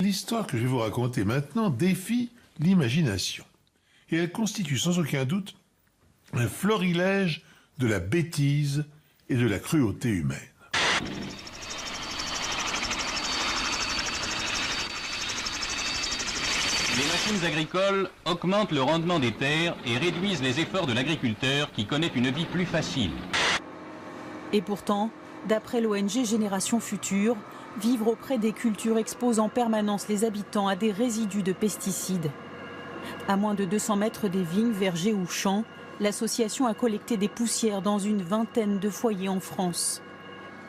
L'histoire que je vais vous raconter maintenant défie l'imagination. Et elle constitue sans aucun doute un florilège de la bêtise et de la cruauté humaine. Les machines agricoles augmentent le rendement des terres et réduisent les efforts de l'agriculteur qui connaît une vie plus facile. Et pourtant, d'après l'ONG Génération Future, vivre auprès des cultures expose en permanence les habitants à des résidus de pesticides. À moins de 200 mètres des vignes, vergers ou champs, l'association a collecté des poussières dans une vingtaine de foyers en France.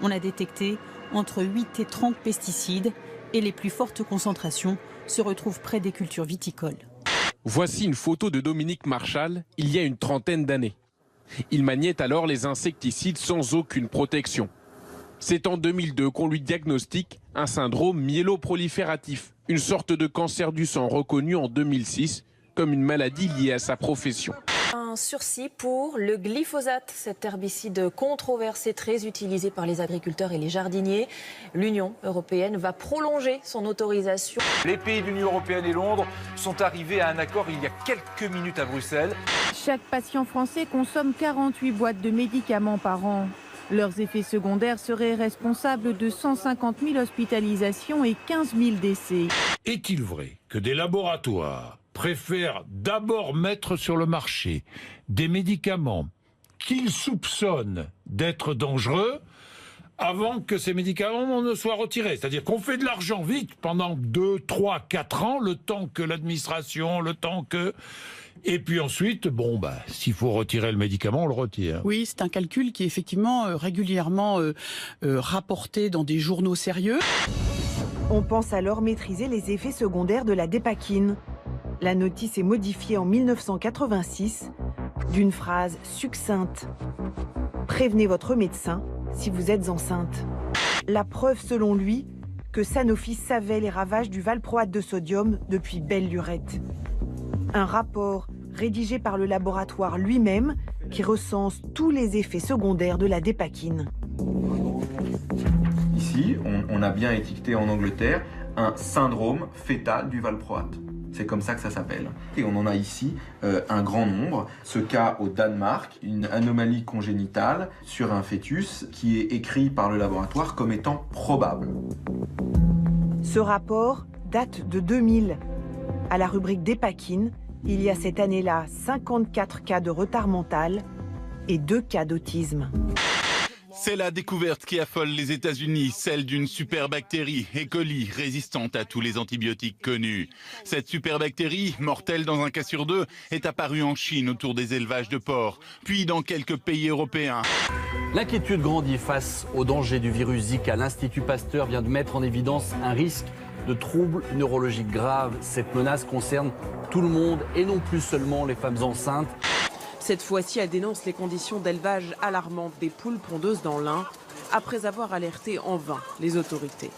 On a détecté entre 8 et 30 pesticides et les plus fortes concentrations se retrouvent près des cultures viticoles. Voici une photo de Dominique Marchal il y a une trentaine d'années. Il maniait alors les insecticides sans aucune protection. C'est en 2002 qu'on lui diagnostique un syndrome myéloprolifératif, une sorte de cancer du sang reconnu en 2006 comme une maladie liée à sa profession. Un sursis pour le glyphosate, cet herbicide controversé très utilisé par les agriculteurs et les jardiniers. L'Union européenne va prolonger son autorisation. Les pays de l'Union européenne et Londres sont arrivés à un accord il y a quelques minutes à Bruxelles. Chaque patient français consomme 48 boîtes de médicaments par an. Leurs effets secondaires seraient responsables de 150 000 hospitalisations et 15 000 décès. Est-il vrai que des laboratoires préfèrent d'abord mettre sur le marché des médicaments qu'ils soupçonnent d'être dangereux avant que ces médicaments ne soient retirés? C'est-à-dire qu'on fait de l'argent vite pendant 2, 3, 4 ans, le temps que l'administration, le temps que... Et puis ensuite, s'il faut retirer le médicament, on le retire. Oui, c'est un calcul qui est effectivement régulièrement rapporté dans des journaux sérieux. On pense alors maîtriser les effets secondaires de la dépakine. La notice est modifiée en 1986 d'une phrase succincte. Prévenez votre médecin si vous êtes enceinte. La preuve, selon lui, que Sanofi savait les ravages du valproate de sodium depuis belle lurette. Un rapport rédigé par le laboratoire lui-même qui recense tous les effets secondaires de la dépakine. Ici, on a bien étiqueté en Angleterre un syndrome fœtal du valproate. C'est comme ça que ça s'appelle. Et on en a ici un grand nombre. Ce cas au Danemark, une anomalie congénitale sur un fœtus qui est écrit par le laboratoire comme étant probable. Ce rapport date de 2000. À la rubrique dépakine, il y a cette année-là 54 cas de retard mental et 2 cas d'autisme. C'est la découverte qui affole les États-Unis, celle d'une superbactérie, E. coli, résistante à tous les antibiotiques connus. Cette superbactérie, mortelle dans un cas sur 2, est apparue en Chine autour des élevages de porcs, puis dans quelques pays européens. L'inquiétude grandit face au danger du virus Zika. L'Institut Pasteur vient de mettre en évidence un risque de troubles neurologiques graves. Cette menace concerne tout le monde et non plus seulement les femmes enceintes. Cette fois-ci, elle dénonce les conditions d'élevage alarmantes des poules pondeuses dans l'Ain, après avoir alerté en vain les autorités.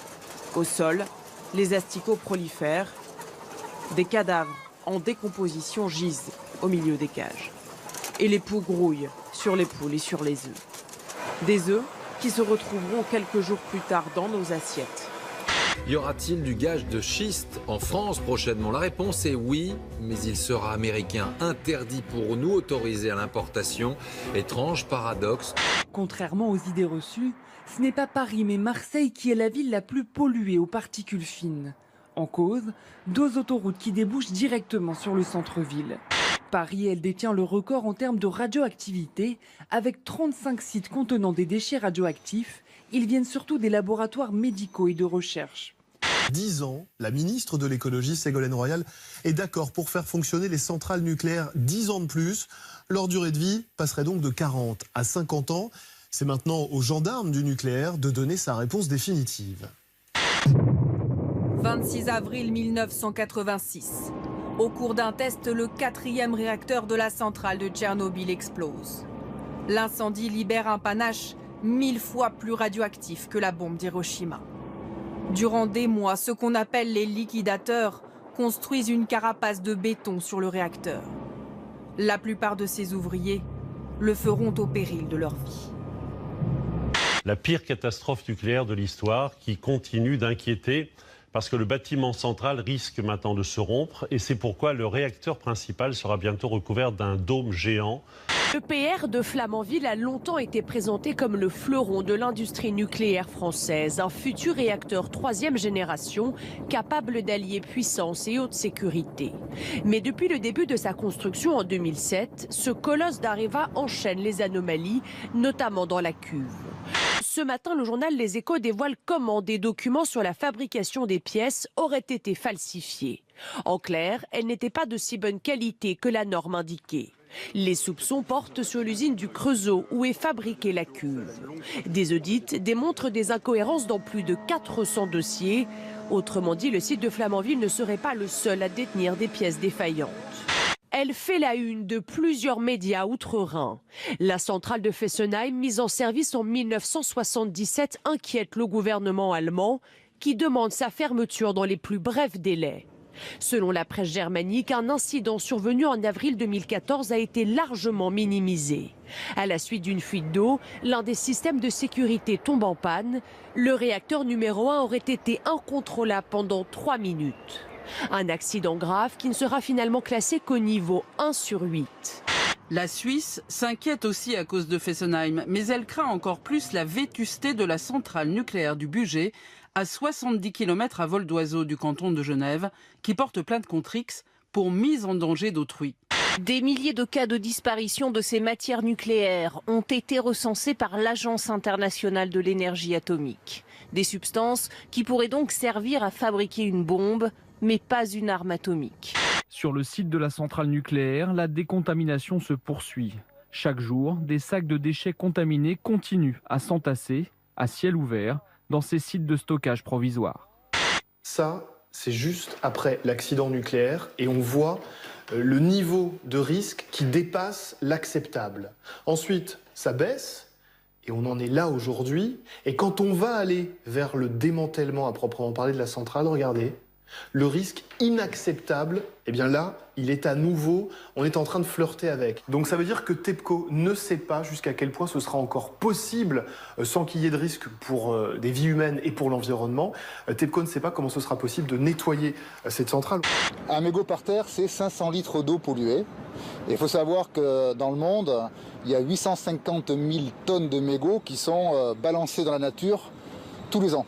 Au sol, les asticots prolifèrent. Des cadavres en décomposition gisent au milieu des cages. Et les poux grouillent sur les poules et sur les œufs. Des œufs qui se retrouveront quelques jours plus tard dans nos assiettes. Y aura-t-il du gage de schiste en France prochainement? La réponse est oui, mais il sera américain, interdit pour nous, autorisé à l'importation. Étrange paradoxe. Contrairement aux idées reçues, ce n'est pas Paris mais Marseille qui est la ville la plus polluée aux particules fines. En cause, 2 autoroutes qui débouchent directement sur le centre-ville. Paris, elle détient le record en termes de radioactivité, avec 35 sites contenant des déchets radioactifs. Ils viennent surtout des laboratoires médicaux et de recherche. 10 ans, la ministre de l'écologie, Ségolène Royal, est d'accord pour faire fonctionner les centrales nucléaires 10 ans de plus. Leur durée de vie passerait donc de 40 à 50 ans. C'est maintenant aux gendarmes du nucléaire de donner sa réponse définitive. 26 avril 1986. Au cours d'un test, le 4e réacteur de la centrale de Tchernobyl explose. L'incendie libère un panache 1000 fois plus radioactif que la bombe d'Hiroshima. Durant des mois, ce qu'on appelle les liquidateurs construisent une carapace de béton sur le réacteur. La plupart de ces ouvriers le feront au péril de leur vie. La pire catastrophe nucléaire de l'histoire qui continue d'inquiéter parce que le bâtiment central risque maintenant de se rompre et c'est pourquoi le réacteur principal sera bientôt recouvert d'un dôme géant. L'EPR de Flamanville a longtemps été présenté comme le fleuron de l'industrie nucléaire française, un futur réacteur 3e génération capable d'allier puissance et haute sécurité. Mais depuis le début de sa construction en 2007, ce colosse d'Areva enchaîne les anomalies, notamment dans la cuve. Ce matin, le journal Les Échos dévoile comment des documents sur la fabrication des pièces auraient été falsifiés. En clair, elles n'étaient pas de si bonne qualité que la norme indiquait. Les soupçons portent sur l'usine du Creusot où est fabriquée la cuve. Des audits démontrent des incohérences dans plus de 400 dossiers. Autrement dit, le site de Flamanville ne serait pas le seul à détenir des pièces défaillantes. Elle fait la une de plusieurs médias outre-Rhin. La centrale de Fessenheim, mise en service en 1977, inquiète le gouvernement allemand qui demande sa fermeture dans les plus brefs délais. Selon la presse germanique, un incident survenu en avril 2014 a été largement minimisé. À la suite d'une fuite d'eau, l'un des systèmes de sécurité tombe en panne. Le réacteur numéro 1 aurait été incontrôlable pendant 3 minutes. Un accident grave qui ne sera finalement classé qu'au niveau 1 sur 8. La Suisse s'inquiète aussi à cause de Fessenheim, mais elle craint encore plus la vétusté de la centrale nucléaire du Bugey, à 70 km à vol d'oiseau du canton de Genève, qui porte plainte contre X pour mise en danger d'autrui. Des milliers de cas de disparition de ces matières nucléaires ont été recensés par l'Agence internationale de l'énergie atomique. Des substances qui pourraient donc servir à fabriquer une bombe, mais pas une arme atomique. Sur le site de la centrale nucléaire, la décontamination se poursuit. Chaque jour, des sacs de déchets contaminés continuent à s'entasser, à ciel ouvert, dans ces sites de stockage provisoires. Ça, c'est juste après l'accident nucléaire et on voit le niveau de risque qui dépasse l'acceptable. Ensuite, ça baisse et on en est là aujourd'hui. Et quand on va aller vers le démantèlement à proprement parler de la centrale, regardez, le risque inacceptable, eh bien là, il est à nouveau, on est en train de flirter avec. Donc ça veut dire que TEPCO ne sait pas jusqu'à quel point ce sera encore possible, sans qu'il y ait de risque pour des vies humaines et pour l'environnement. TEPCO ne sait pas comment ce sera possible de nettoyer cette centrale. Un mégot par terre, c'est 500 litres d'eau polluée. Et il faut savoir que dans le monde, il y a 850 000 tonnes de mégots qui sont balancés dans la nature tous les ans.